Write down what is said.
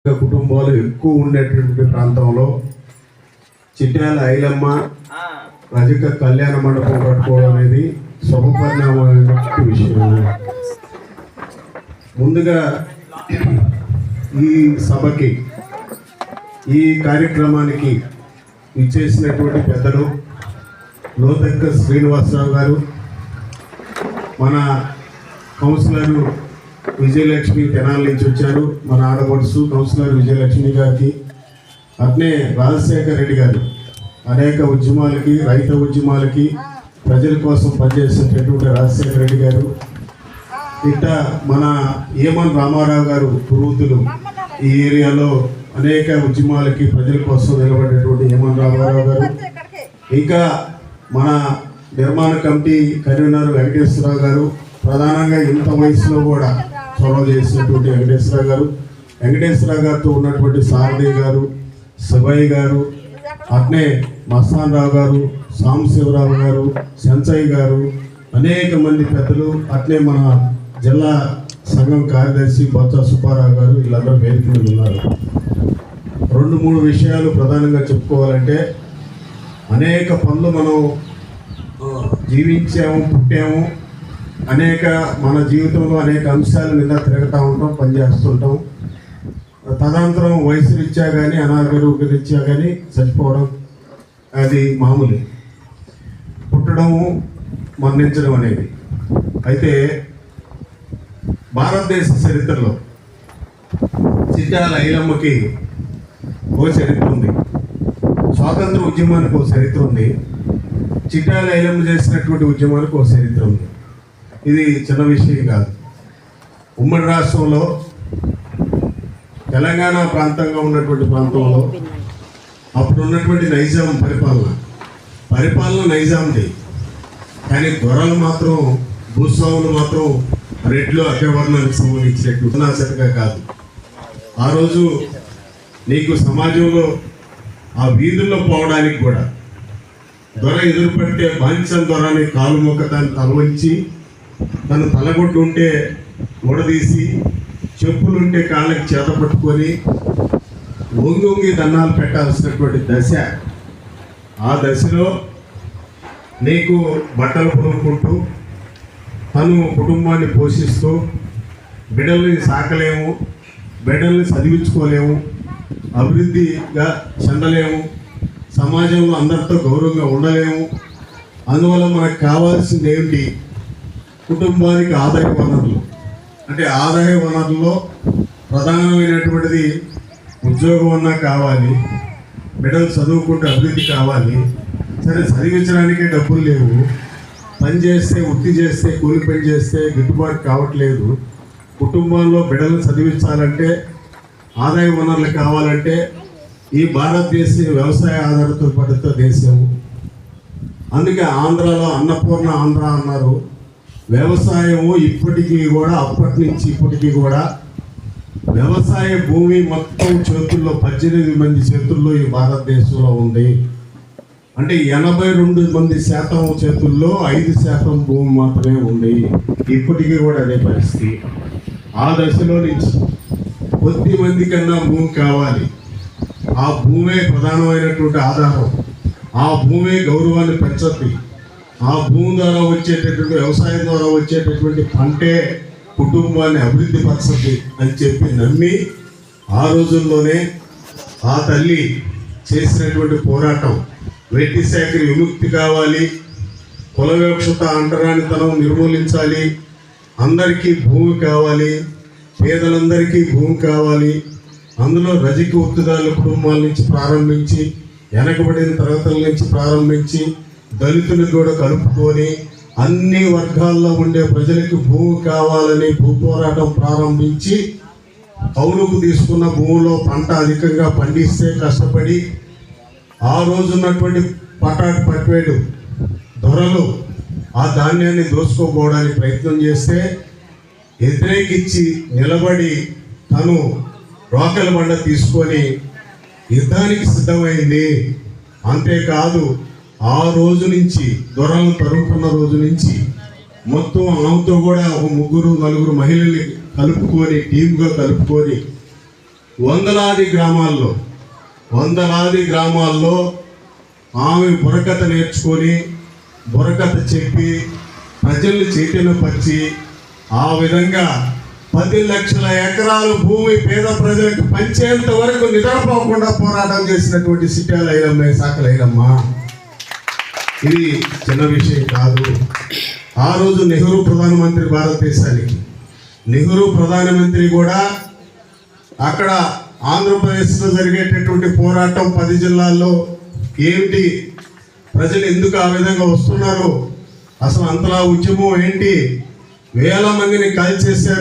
కుటుంబాలు ఎక్కువ ఉండేటువంటి ప్రాంతంలో చిట్యాల ఐలమ్మ రజక కళ్యాణ మండపం కట్టుకోవడం అనేది శుభపరిణామమైన విషయం. ముందుగా ఈ సభకి ఈ కార్యక్రమానికి ఇచ్చేసినటువంటి పెద్దలు లోతక్క శ్రీనివాసరావు గారు, మన కౌన్సిలర్ విజయలక్ష్మి తెనాల నుంచి వచ్చారు, మన ఆడపడుచు కౌన్సిలర్ విజయలక్ష్మి గారికి, అట్నే రాజశేఖర్ రెడ్డి గారు అనేక ఉద్యమాలకి రైతు ఉద్యమాలకి ప్రజల కోసం పనిచేసేటటువంటి రాజశేఖర్ రెడ్డి గారు, ఇట్లా మన ఏమన్ రామారావు గారు పురోహితులు ఈ ఏరియాలో అనేక ఉద్యమాలకి ప్రజల కోసం నిలబడేటువంటి ఏమన్ రామారావు గారు, ఇంకా మన నిర్మాణ కమిటీ కన్వీనర్ వెంకటేశ్వరరావు గారు, ప్రధానంగా ఇంత వయసులో కూడా చొరవ చేసినటువంటి వెంకటేశ్వరరావు గారితో ఉన్నటువంటి సారథి గారు, శివయ్య గారు, అట్నే మస్తాన్ రావు గారు, సాంబశివరావు గారు, సెంచయ్య గారు, అనేక మంది పెద్దలు, అట్నే మన జిల్లా సంఘం కార్యదర్శి బొత్స సుబ్బారావు గారు, వీళ్ళందరూ వేదిక మీద ఉన్నారు. 2-3 విషయాలు ప్రధానంగా చెప్పుకోవాలంటే, అనేక పనులు మనం జీవించాము, పుట్టాము, అనేక మన జీవితంలో అనేక అంశాల మీద తిరుగుతూ ఉంటాం, పనిచేస్తుంటాం. తదనంతరం వయసు రీత్యా కానీ అనారోగ్య రీత్యా కానీ చచ్చిపోవడం అది మామూలు. పుట్టడము మరణించడం అనేది. అయితే భారతదేశ చరిత్రలో చిట్యాల ఐలమ్మకి ఓ చరిత్ర ఉంది, స్వాతంత్ర ఉద్యమానికి ఒక చరిత్ర ఉంది, చిట్యాల ఐలమ్మ చేసినటువంటి ఉద్యమానికి ఒక చరిత్ర ఉంది. ఇది చిన్న విషయం కాదు. ఉమ్మడి రాష్ట్రంలో తెలంగాణ ప్రాంతంగా ఉన్నటువంటి ప్రాంతంలో అప్పుడు ఉన్నటువంటి నైజాం పరిపాలన నైజాంది, కానీ దొరలు మాత్రం భూస్వాములు మాత్రం రెడ్లు అగ్రవర్ణానికి సంబంధించినట్టు ఉనాసరిగా కాదు. ఆ రోజు నీకు సమాజంలో ఆ వీధుల్లో పోవడానికి కూడా దొర ఎదురుపడితే బాంచం దొరని కాలు మొక్కతాన్ని తలవంచి, తను తలగొట్టు ఉంటే ఉడదీసి, చెప్పులుంటే కాళ్ళకి చేత పట్టుకొని వంగి దండాలు పెట్టాల్సినటువంటి దశ. ఆ దశలో నీకు బట్టలు కొనుక్కుంటూ తను కుటుంబాన్ని పోషిస్తూ బిడ్డల్ని సాకలేము, బిడ్డల్ని చదివించుకోలేము, అభివృద్ధిగా చెందలేము, సమాజంలో అందరితో గౌరవంగా ఉండలేము. అందువల్ల మనకు కావాల్సింది ఏమిటి? కుటుంబానికి ఆదాయ వనరులు. అంటే ఆదాయ వనరుల్లో ప్రధానమైనటువంటిది ఉద్యోగం అన్నా కావాలి, బిడ్డలు చదువుకుంటే అభివృద్ధి కావాలి. సరే, చదివించడానికే డబ్బులు లేవు, పని చేస్తే వృత్తి చేస్తే కూలి పని చేస్తే గిట్టుబాటు కావట్లేదు. కుటుంబంలో బిడ్డలు చదివించాలంటే ఆదాయ వనరులు కావాలంటే ఈ భారతదేశం వ్యవసాయ ఆధారిత పద్ధత దేశము. అందుకే ఆంధ్రాలో అన్నపూర్ణ ఆంధ్ర అన్నారు. వ్యవసాయము ఇప్పటికీ కూడా, అప్పటి నుంచి ఇప్పటికీ కూడా వ్యవసాయ భూమి మొత్తం చేతుల్లో 18 మంది చేతుల్లో ఈ భారతదేశంలో ఉంది. అంటే 82% చేతుల్లో 5% భూమి మాత్రమే ఉంది. ఇప్పటికీ కూడా అదే పరిస్థితి. ఆ దశలో నుంచి కొద్ది మంది కన్నా భూమి కావాలి. ఆ భూమే ప్రధానమైనటువంటి ఆధారం. ఆ భూమే గౌరవాన్ని పెంచద్ది. ఆ భూమి ద్వారా వచ్చేటటువంటి వ్యవసాయం ద్వారా వచ్చేటటువంటి పంటే కుటుంబాన్ని అభివృద్ధి పరచద్ది అని చెప్పి నమ్మి ఆ రోజుల్లోనే ఆ తల్లి చేసినటువంటి పోరాటం, వెట్టి సేకరి విముక్తి కావాలి, కుల వివక్షత అంటరానితనం నిర్మూలించాలి, అందరికీ భూమి కావాలి, పేదలందరికీ భూమి కావాలి. అందులో రజక వృత్తిదారుల కుటుంబాల నుంచి ప్రారంభించి, వెనకబడిన తరగతుల నుంచి ప్రారంభించి, దళితులకు కూడా కలుపుకొని అన్ని వర్గాల్లో ఉండే ప్రజలకు భూమి కావాలని భూ పోరాటం ప్రారంభించి, కౌలుకు తీసుకున్న భూమిలో పంట అధికంగా పండిస్తే కష్టపడి ఆ రోజున్నటువంటి పట్వేడు దొరలు ఆ ధాన్యాన్ని దోచుకోపోవడానికి ప్రయత్నం చేస్తే వ్యతిరేకించి నిలబడి తను రోకల బండ తీసుకొని యుద్ధానికి సిద్ధమైంది. అంతేకాదు, ఆ రోజు నుంచి దొరలను తరుముకున్న రోజు నుంచి మొత్తం ఆమెతో కూడా ఒక 3-4 మహిళల్ని కలుపుకొని టీమ్గా కలుపుకొని వందలాది గ్రామాల్లో ఆమె బుర్రకథ నేర్చుకొని బుర్రకథ చెప్పి ప్రజల్ని చైతన్యపరిచి ఆ విధంగా 10 లక్షల ఎకరాలు భూమి పేద ప్రజలకు పంచేంత వరకు నిద్రపోకుండా పోరాటం చేసినటువంటి చిట్యాల ఐలమ్మ, సాకల ఐలమ్మ. ఇది చిన్న విషయం కాదు. ఆ రోజు నెహ్రూ ప్రధానమంత్రి భారతదేశానికి, నెహ్రూ ప్రధానమంత్రి కూడా అక్కడ ఆంధ్రప్రదేశ్లో జరిగేటటువంటి పోరాటం 10 జిల్లాల్లో ఏమిటి, ప్రజలు ఎందుకు ఆ విధంగా వస్తున్నారు, అసలు అంతలా ఉద్యమం ఏంటి, వేల మందిని కాల్చేశారు.